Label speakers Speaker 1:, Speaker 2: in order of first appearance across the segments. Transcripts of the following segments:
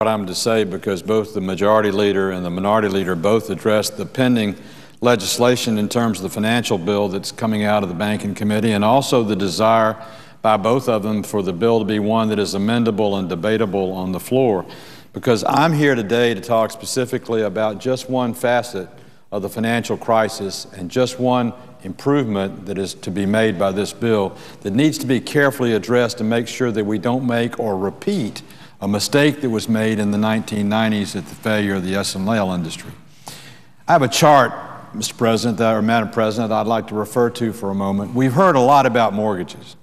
Speaker 1: what I'm to say because both the majority leader and the minority leader both addressed the pending legislation in terms of the financial bill that's coming out of the Banking Committee, and also the desire by both of them for the bill to be one that is amendable and debatable on the floor. Because I'm here today to talk specifically about just one facet of the financial crisis and just one improvement that is to be made by this bill that needs to be carefully addressed to make sure that we don't make or repeat a mistake that was made in the 1990s at the failure of the S&L industry. I have a chart, Mr. President, or Madam President, that I'd like to refer to for a moment. We've heard a lot about mortgages,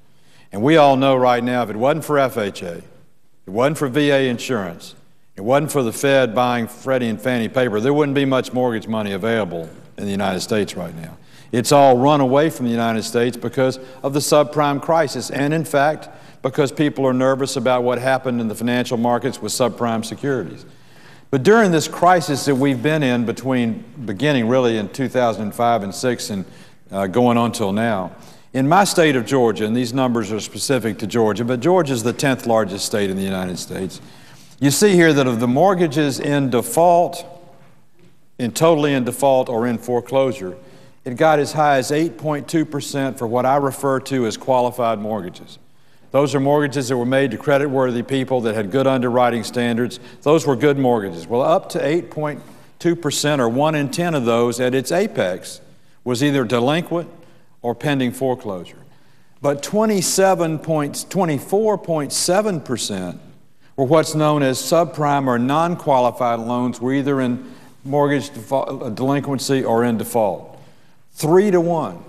Speaker 1: and we all know right now if it wasn't for FHA, it wasn't for VA insurance, it wasn't for the Fed buying Freddie and Fannie paper, there wouldn't be much mortgage money available in the United States right now. It's all run away from the United States because of the subprime crisis, and in fact, because people are nervous about what happened in the financial markets with subprime securities. But during this crisis that we've been in beginning really in 2005 and 6 and going on till now, in my state of Georgia, and these numbers are specific to Georgia, but Georgia is the 10th largest state in the United States. You see here that of the mortgages in default, totally in default or in foreclosure, it got as high as 8.2% for what I refer to as qualified mortgages. Those are mortgages that were made to credit-worthy people that had good underwriting standards. Those were good mortgages. Well, up to 8.2%, or 1 in 10 of those at its apex, was either delinquent or pending foreclosure. But 24.7% were what's known as subprime or non-qualified loans, were either in mortgage delinquency or in default. 3 to 1.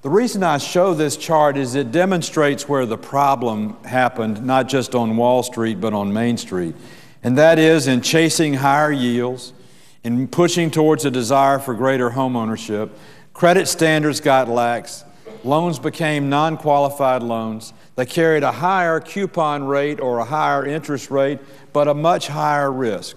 Speaker 1: The reason I show this chart is it demonstrates where the problem happened, not just on Wall Street, but on Main Street. And that is in chasing higher yields, in pushing towards a desire for greater home ownership. Credit standards got lax. Loans became non-qualified loans. They carried a higher coupon rate or a higher interest rate, but a much higher risk.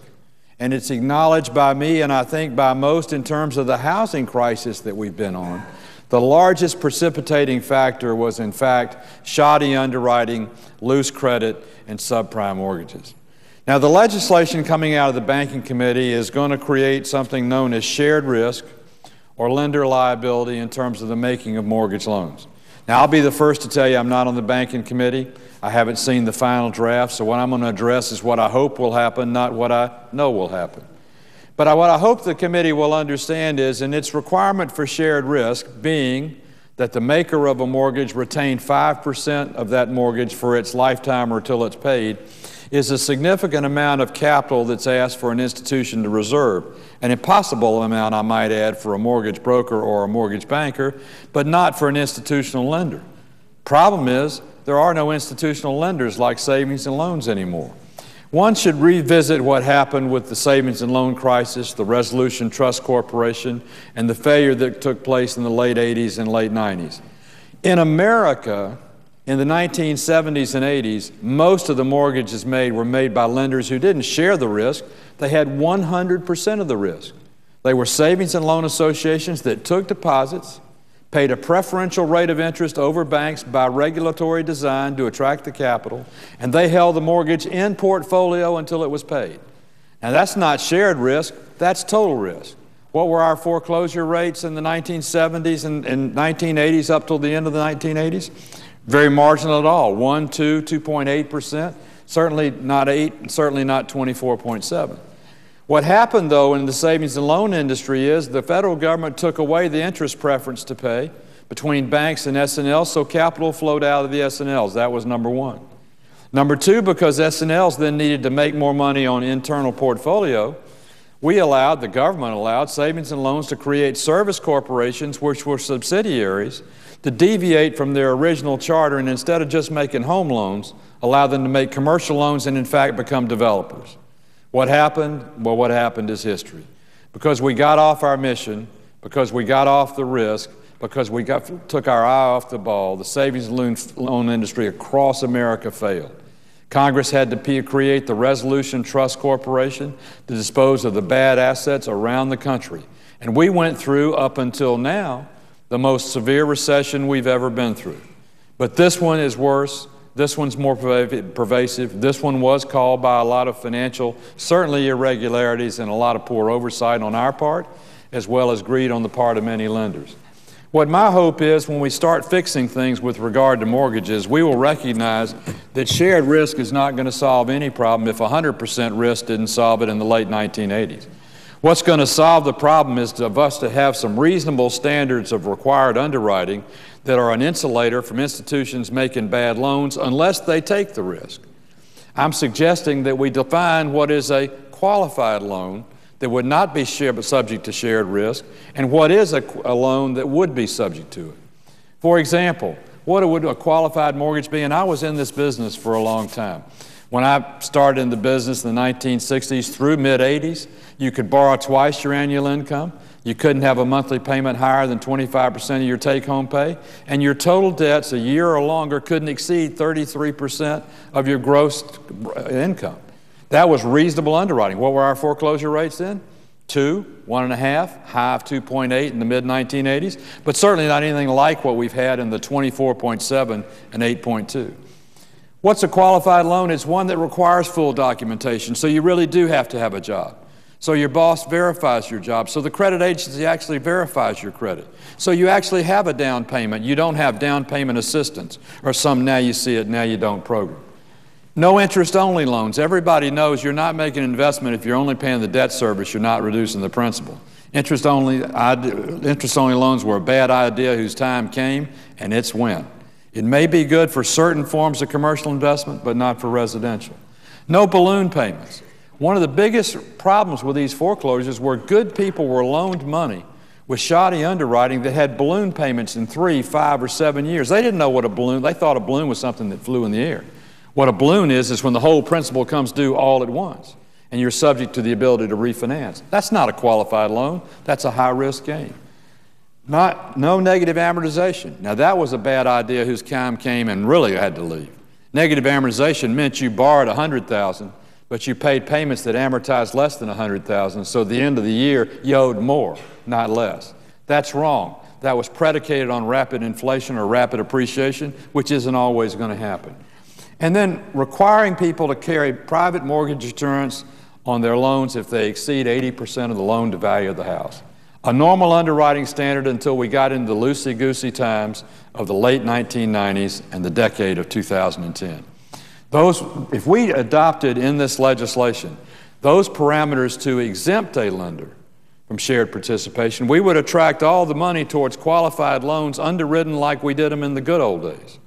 Speaker 1: And it's acknowledged by me, and I think by most, in terms of the housing crisis that we've been on. The largest precipitating factor was, in fact, shoddy underwriting, loose credit, and subprime mortgages. Now, the legislation coming out of the Banking Committee is going to create something known as shared risk or lender liability in terms of the making of mortgage loans. Now, I'll be the first to tell you I'm not on the Banking Committee. I haven't seen the final draft, so what I'm going to address is what I hope will happen, not what I know will happen. But what I hope the committee will understand is, in its requirement for shared risk, being that the maker of a mortgage retain 5% of that mortgage for its lifetime or till it's paid, is a significant amount of capital that's asked for an institution to reserve. An impossible amount, I might add, for a mortgage broker or a mortgage banker, but not for an institutional lender. Problem is, there are no institutional lenders like savings and loans anymore. One should revisit what happened with the savings and loan crisis, the Resolution Trust Corporation, and the failure that took place in the late 80s and late 90s. In America, in the 1970s and 80s, most of the mortgages were made by lenders who didn't share the risk. They had 100% of the risk. They were savings and loan associations that took deposits, paid a preferential rate of interest over banks by regulatory design to attract the capital, and they held the mortgage in portfolio until it was paid. Now, that's not shared risk, that's total risk. What were our foreclosure rates in the 1970s and 1980s up till the end of the 1980s? Very marginal at all, 1, 2, 2.8%, certainly not 8, certainly not 24.7. What happened, though, in the savings and loan industry is the federal government took away the interest preference to pay between banks and S&Ls, so capital flowed out of the S&Ls. That was number one. Number two, because S&Ls then needed to make more money on internal portfolio, the government allowed savings and loans to create service corporations, which were subsidiaries, to deviate from their original charter, and instead of just making home loans, allow them to make commercial loans and, in fact, become developers. What happened? Well, what happened is history. Because we got off our mission, because we got off the risk, because we took our eye off the ball, the savings and loan industry across America failed. Congress had to create the Resolution Trust Corporation to dispose of the bad assets around the country. And we went through, up until now, the most severe recession we've ever been through. But this one is worse. This one's more pervasive. This one was called by a lot of financial, certainly irregularities and a lot of poor oversight on our part, as well as greed on the part of many lenders. What my hope is, when we start fixing things with regard to mortgages, we will recognize that shared risk is not going to solve any problem if 100% risk didn't solve it in the late 1980s. What's going to solve the problem is of us to have some reasonable standards of required underwriting that are an insulator from institutions making bad loans unless they take the risk. I'm suggesting that we define what is a qualified loan that would not be subject to shared risk, and what is a loan that would be subject to it. For example, what would a qualified mortgage be? And I was in this business for a long time. When I started in the business in the 1960s through mid-80s, you could borrow twice your annual income. You couldn't have a monthly payment higher than 25% of your take-home pay, and your total debts a year or longer couldn't exceed 33% of your gross income. That was reasonable underwriting. What were our foreclosure rates then? 2, 1.5, high of 2.8 in the mid-1980s, but certainly not anything like what we've had in the 24.7 and 8.2. What's a qualified loan? It's one that requires full documentation, so you really do have to have a job. So your boss verifies your job, so the credit agency actually verifies your credit. So you actually have a down payment. You don't have down payment assistance or some now you see it, now you don't program. No interest-only loans. Everybody knows you're not making an investment if you're only paying the debt service, you're not reducing the principal. Interest-only loans were a bad idea whose time came, and it's went. It may be good for certain forms of commercial investment, but not for residential. No balloon payments. One of the biggest problems with these foreclosures were good people were loaned money with shoddy underwriting that had balloon payments in 3, 5, or 7 years. They didn't know what a balloon, they thought a balloon was something that flew in the air. What a balloon is when the whole principal comes due all at once, and you're subject to the ability to refinance. That's not a qualified loan. That's a high-risk game. No negative amortization. Now, that was a bad idea whose time came and really had to leave. Negative amortization meant you borrowed $100,000, but you paid payments that amortized less than $100,000, so at the end of the year, you owed more, not less. That's wrong. That was predicated on rapid inflation or rapid appreciation, which isn't always going to happen. And then requiring people to carry private mortgage insurance on their loans if they exceed 80% of the loan to value of the house. A normal underwriting standard until we got into the loosey-goosey times of the late 1990s and the decade of 2010. If we adopted in this legislation those parameters to exempt a lender from shared participation, we would attract all the money towards qualified loans underwritten like we did them in the good old days.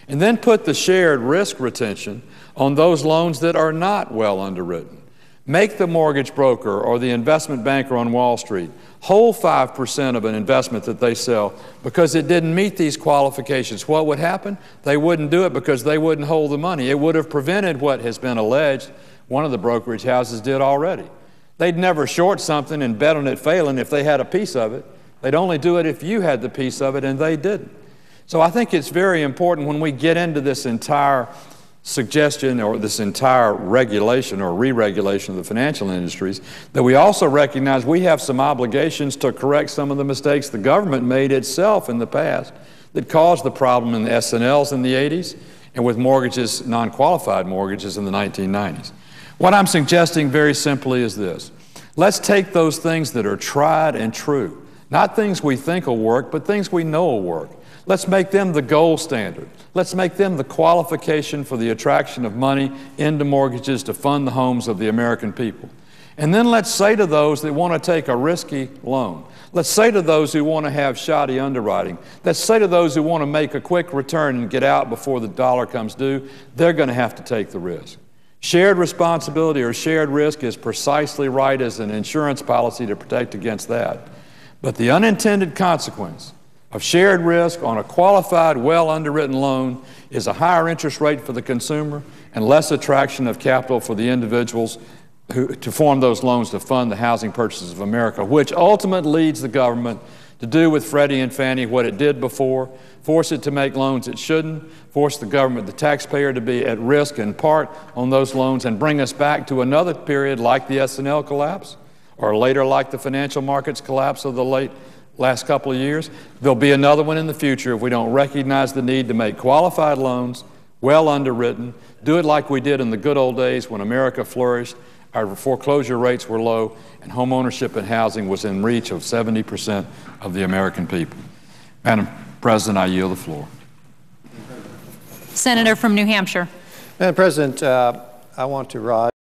Speaker 1: And then put the shared risk retention on those loans that are not well underwritten. Make the mortgage broker or the investment banker on Wall Street hold 5% of an investment that they sell because it didn't meet these qualifications. What would happen? They wouldn't do it because they wouldn't hold the money. It would have prevented what has been alleged one of the brokerage houses did already. They'd never short something and bet on it failing if they had a piece of it. They'd only do it if you had the piece of it, and they didn't. So I think it's very important when we get into this entire suggestion or this entire regulation or re-regulation of the financial industries that we also recognize we have some obligations to correct some of the mistakes the government made itself in the past that caused the problem in the S&Ls in the 80s and with mortgages, non-qualified mortgages in the 1990s. What I'm suggesting very simply is this. Let's take those things that are tried and true, not things we think will work, but things we know will work. Let's make them the gold standard. Let's make them the qualification for the attraction of money into mortgages to fund the homes of the American people. And then let's say to those that want to take a risky loan, let's say to those who want to have shoddy underwriting, let's say to those who want to make a quick return and get out before the dollar comes due, they're going to have to take the risk. Shared responsibility or shared risk is precisely right as an insurance policy to protect against that. But the unintended consequence of shared risk on a qualified, well-underwritten loan is a higher interest rate for the consumer and less attraction of capital for the individuals to form those loans to fund the housing purchases of America, which ultimately leads the government to do with Freddie and Fannie what it did before, force it to make loans it shouldn't, force the government, the taxpayer, to be at risk in part on those loans and bring us back to another period like the S&L collapse or later like the financial markets collapse of the last couple of years. There'll be another one in the future if we don't recognize the need to make qualified loans well underwritten. Do it like we did in the good old days when America flourished, our foreclosure rates were low, and home ownership and housing was in reach of 70% of the American people. Madam President, I yield the floor.
Speaker 2: Senator from New Hampshire.
Speaker 3: Madam President, I want to rise